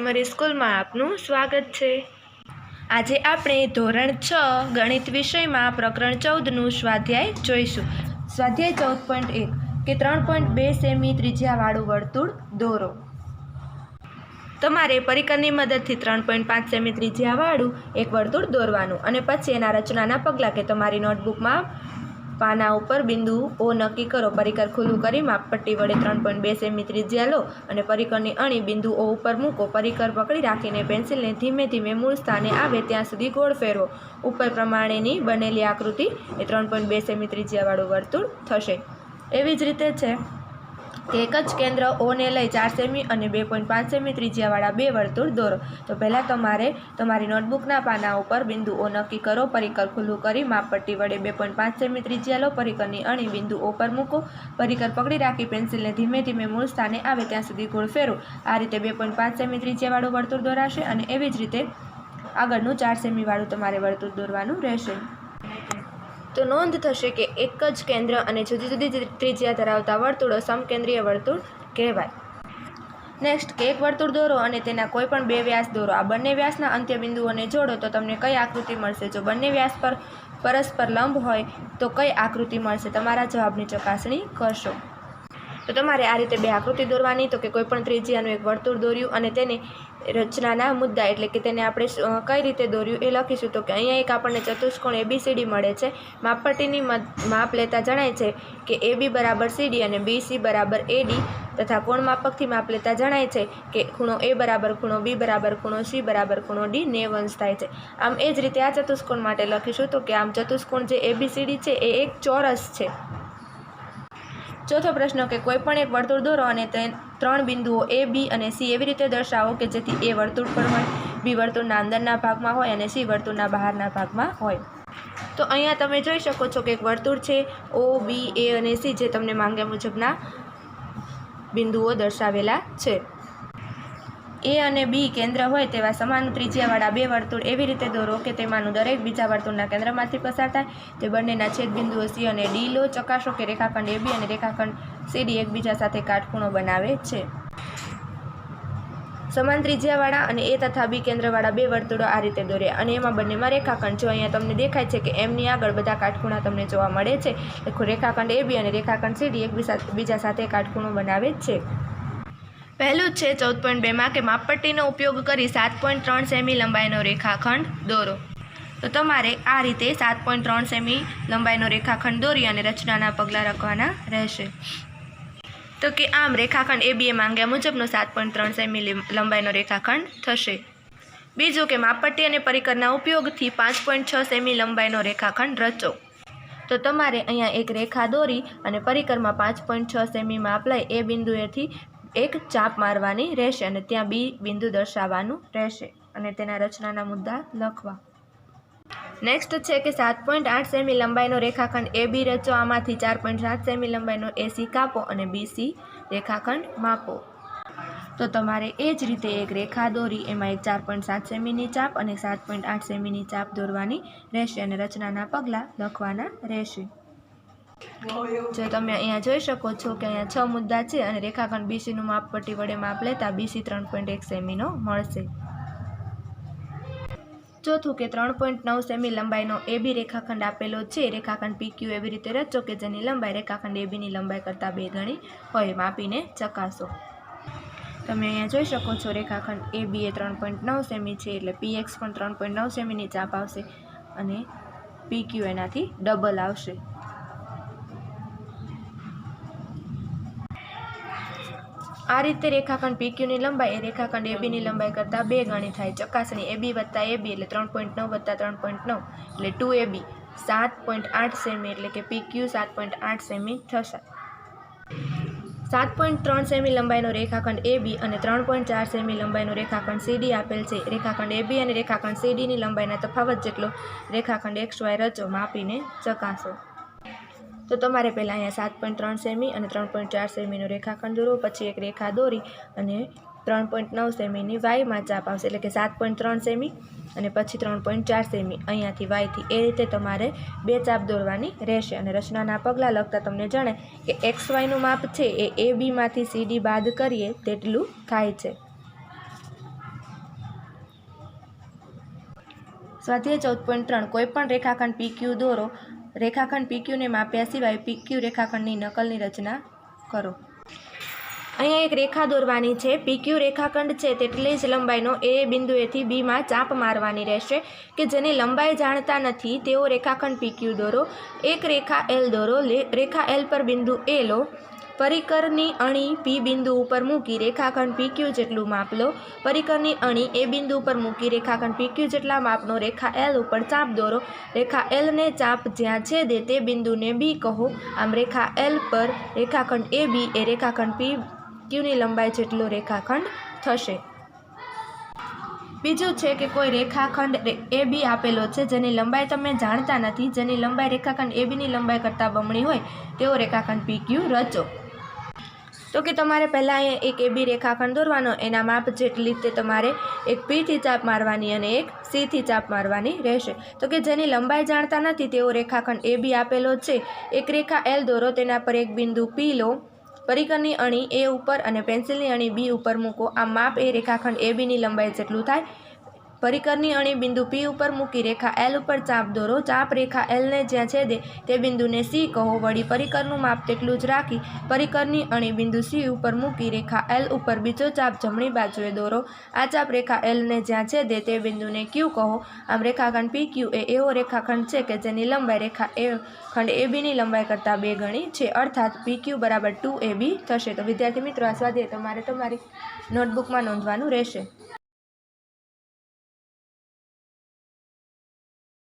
Primary સ્કૂલમાં આપનું સ્વાગત છે। આજે આપણે ધોરણ 6 ગણિત વિષયમાં પ્રકરણ 14નું સ્વાધ્યાય જોઈશું। સ્વાધ્યાય 14.1 કે 3.2 સેમી ત્રિજ્યાવાળું વર્તુળ દોરો। તમારે પરિકરની મદદથી 3.5 સેમી ત્રિજ્યાવાળું એક વર્તુળ દોરવાનું અને પછી એના રચનાના પગલાં કે તમારી નોટબુકમાં પાના ઉપર બિંદુ ઓ નક્કી કરો। પરિકર ખુલ્લું કરી માપપટ્ટી વડે 3.2 સેમી ત્રિજ્યા લો અને પરિકરની અણી બિંદુ ઓ ઉપર મૂકો। પરિકર પકડી રાખીને પેન્સિલને ધીમે ધીમે મૂળ સ્થાને આવે ત્યાં સુધી ગોળ ફેરવો। ઉપર પ્રમાણેની બનેલી આકૃતિ એ 3.2 સેમી ત્રિજ્યાવાળું વર્તુળ થશે। એવી જ રીતે છે કે એક જ કેન્દ્ર ઓ ને લઈ 4 સેમી અને 2.5 સેમી ત્રિજ્યાવાળા બે વર્તુળ દોરો। તો પહેલાં તમારે તમારી નોટબુકના પાના ઉપર બિંદુ ઓ નક્કી કરો। પરિકર ખુલ્લું કરી માપપટ્ટી વડે 2.5 સેમી ત્રિજ્યા લો। પરિકરની અણી બિંદુ ઓ પર મૂકો। પરિકર પકડી રાખી પેન્સિલને ધીમે ધીમે મૂળ સ્થાને આવે ત્યાં સુધી ગોળ ફેરવો। આ રીતે 2.5 સેમી ત્રિજ્યાવાળું વર્તુળ દોરાશે અને એવી જ રીતે આગળનું 4 સેમીવાળું તમારે વર્તુળ દોરવાનું રહેશે। તો નોંધ થશે કે એક જ કેન્દ્ર અને જુદી જુદી ત્રિજ્યા ધરાવતા વર્તુળો સમકેન્દ્રીય વર્તુળ કહેવાય। નેક્સ્ટ કે એક વર્તુળ દોરો અને તેના કોઈ પણ બે વ્યાસ દોરો। આ બંને વ્યાસના અંત્ય બિંદુઓને જોડો તો તમને કઈ આકૃતિ મળશે? જો બંને વ્યાસ પર પરસ્પર લંબ હોય તો કઈ આકૃતિ મળશે? તમારા જવાબની ચકાસણી કરશો। તો તમારે આ રીતે બે આકૃતિ દોરવાની। તો કે કોઈ પણ ત્રિજ્યાનું એક વર્તુળ દોર્યું અને તેની રચનાના મુદ્દા એટલે કે તેને આપણે કઈ રીતે દોર્યું એ લખીશું। તો કે અહીંયા એક આપણને ચતુષ્કોણ ABCD મળે છે। માપપટ્ટીની માપ લેતા જણાય છે કે AB બરાબર CD અને BC બરાબર AD તથા કોણ માપકથી માપ લેતા જણાય છે કે ખૂણો A બરાબર ખૂણો B બરાબર ખૂણો C બરાબર ખૂણો D 90 થાય છે। આમ એ જ રીતે આ ચતુષ્કોણ માટે લખીશું। તો કે આમ ચતુષ્કોણ જે ABCD છે એ એક ચોરસ છે। ચોથો પ્રશ્ન કે કોઈ પણ એક વર્તુળ દોરો અને તે 3 બિંદુઓ A, B અને C એવી રીતે દર્શાવો કે જેથી A વર્તુળ પર હોય, B વર્તુળના અંદરના ભાગમાં હોય અને C વર્તુળના બહારના ભાગમાં હોય। તો અહીંયા તમે જોઈ શકો છો કે એક વર્તુળ છે O, B, A અને C જે તમને માંગ્યા મુજબના બિંદુઓ દર્શાવેલા છે। A અને B કેન્દ્ર હોય તેવા સમાન ત્રિજ્યાવાળા બે વર્તુળ એવી રીતે દોરો કે તેમાંનું દરેક બીજા વર્તુળના કેન્દ્રમાંથી પસાર થાય। તે બંનેના છેદ બિંદુઓ C અને D લો। ચકાસો કે રેખાખંડ AB અને રેખાખંડ CD એકબીજા સાથે કાટખૂણો બનાવે છે। સમાન ત્રિજ્યાવાળા અને A તથા B કેન્દ્રવાળા બે વર્તુળો આ રીતે દોર્યા અને એમાં બંનેમાં રેખાખંડ જો અહીંયા તમને દેખાય છે કે એમની આગળ બધા કાટખૂણા તમને જોવા મળે છે। રેખાખંડ AB અને રેખાખંડ CD એકબીજા સાથે કાટખૂણો બનાવે છે। પહેલું છે 14.2માં કે માપપટ્ટીનો ઉપયોગ કરી 7.3 સેમી લંબાઈનો રેખાખંડ દોરો। તો તમારે આ રીતે 7.3 સેમી લંબાઈનો રેખાખંડ દોરી અને રચનાના પગલાં લખવાના રહેશે। તો કે આમ રેખાખંડ AB એ માંગ્યા મુજબનો 7.3 સેમી લંબાઈનો રેખાખંડ થશે। બીજું કે માપપટ્ટી અને પરિકરના ઉપયોગથી 5.6 સેમી લંબાઈનો રેખાખંડ રચો। તો તમારે અહીંયા એક રેખા દોરી અને પરિકરમાં 5.6 સેમી માપ લઈ એ બિંદુએથી એક ચાપ મારવાની રહેશે અને ત્યાં B બિંદુ દર્શાવવાનું રહેશે અને તેના રચનાના મુદ્દા લખવા। નેક્સ્ટ છે કે 7.8 સેમી લંબાઈનો રેખાખંડ AB રચો। આમાંથી 4.7 સેમી લંબાઈનો AC કાપો અને BC રેખાખંડ માપો। તો તમારે એ જ રીતે એક રેખા દોરી એમાં એક 4.7 સેમીની ચાપ અને 7.8 સેમીની ચાપ દોરવાની રહેશે અને રચનાના પગલાં લખવાના રહેશે। જો તમે અહીંયા જોઈ શકો છો કે અહીંયા 6 મુદ્દા છે અને રેખાખંડ BCનું માપપટ્ટી વડે માપ લેતા BC 3.1 સેમીનો મળશે। ચોથું કે 3.9 સેમી લંબાઈનો AB રેખાખંડ આપેલો છે। રેખાખંડ PQ એવી રીતે રચો કે જેની લંબાઈ રેખાખંડ ABની લંબાઈ કરતાં 2 ગણી હોય। માપીને ચકાસો। તમે અહીંયા જોઈ શકો છો રેખાખંડ AB એ 3.9 સેમી છે એટલે PX પણ 3.9 સેમીની ચાપ આવશે અને PQ એનાથી ડબલ આવશે। આ રીતે રેખાખંડ PQની લંબાઈ એ રેખાખંડ ABની લંબાઈ કરતાં 2 ગણી થાય। ચકાસણી AB વત્તા AB એટલે 3.9 વત્તા 3.9 એટલે 2AB 7.8 સેમી એટલે કે PQ 7.8 સેમી થશે। 7.3 સેમી લંબાઈનો રેખાખંડ AB અને 3.4 સેમી લંબાઈનો રેખાખંડ CD આપેલ છે। રેખાખંડ AB અને રેખાખંડ CDની લંબાઈના તફાવત જેટલો રેખાખંડ XY રચો। માપીને ચકાસો। તો તમારે પહેલાં અહીંયા 7.3 સેમી અને 3.4 સેમીનો રેખાખંડ દોરો। પછી એક રેખા દોરી અને 3.9 સેમીની વાયમાં ચાપ આવશે એટલે કે 7.3 સેમી અને પછી 3.4 સેમી અહીંયાથી વાયથી એ રીતે તમારે બે ચાપ દોરવાની રહેશે અને રચનાના પગલાં લખતા તમને જણાય કે XYનું માપ છે એ ABમાંથી CD બાદ કરીએ તેટલું થાય છે। સ્વાધ્યાય 14.3 કોઈપણ રેખાખંડ PQ દોરો. રેખાખંડ PQને માપ્યા સિવાય PQ રેખાખંડની નકલની રચના કરો. અહીંયા એક રેખા દોરવાની છે. PQ રેખાખંડ છે તેટલી જ લંબાઈનો એ બિંદુએથી બીમાં ચાપ મારવાની રહેશે કે જેની લંબાઈ જાણતા નથી તેવો રેખાખંડ PQ દોરો. એક રેખા L દોરો. રેખા L પર બિંદુ A લો. પરિકરની અણી P બિંદુ ઉપર મૂકી રેખાખંડ PQ જેટલું માપ લો. પરિકરની અણી એ બિંદુ ઉપર મૂકી રેખાખંડ PQ જેટલા માપનો રેખા L ઉપર ચાપ દોરો. રેખા L ને ચાપ જ્યાં છેદે તે બિંદુને B કહો. આમ રેખા L પર રેખાખંડ AB એ રેખાખંડ PQની લંબાઈ જેટલો રેખાખંડ થશે. બીજું છે કે કોઈ રેખાખંડ AB આપેલો છે જેની લંબાઈ તમે જાણતા નથી, જેની લંબાઈ રેખાખંડ ABની લંબાઈ કરતાં બમણી હોય તેવો રેખાખંડ PQ રચો. તો કે તમારે પહેલાં અહીંયા એક AB રેખાખંડ દોરવાનો, એના માપ જેટલી તે તમારે એક P થી ચાપ મારવાની અને એક C થી ચાપ મારવાની રહેશે. તો કે જેની લંબાઈ જાણતા નથી તેવો રેખાખંડ AB આપેલો છે. એક રેખા L દોરો. તેના પર એક બિંદુ P લો. પરિકરની અણી A ઉપર અને પેન્સિલની અણી B ઉપર મૂકો. આ માપ એ રેખાખંડ ABની લંબાઈ જેટલું થાય. પરિકરની અણી બિંદુ P ઉપર મૂકી રેખા L ઉપર ચાપ દોરો. ચાપ રેખા Lને જ્યાં છેદે તે બિંદુને C કહો. વળી પરિકરનું માપ તેટલું જ રાખી પરિકરની અણી બિંદુ C ઉપર મૂકી રેખા L ઉપર બીજો ચાપ જમણી બાજુએ દોરો. આ ચાપ રેખા Lને જ્યાં છેદે તે બિંદુને Q કહો. આમ રેખાખંડ PQ એ એવો રેખાખંડ છે કે જેની લંબાઈ રેખાખંડ ABની લંબાઈ કરતાં 2 ગણી છે, અર્થાત PQ બરાબર 2AB થશે. તો વિદ્યાર્થી મિત્રો, આ સ્વાધ્યાય તમારે તમારી નોટબુકમાં નોંધવાનું રહેશે.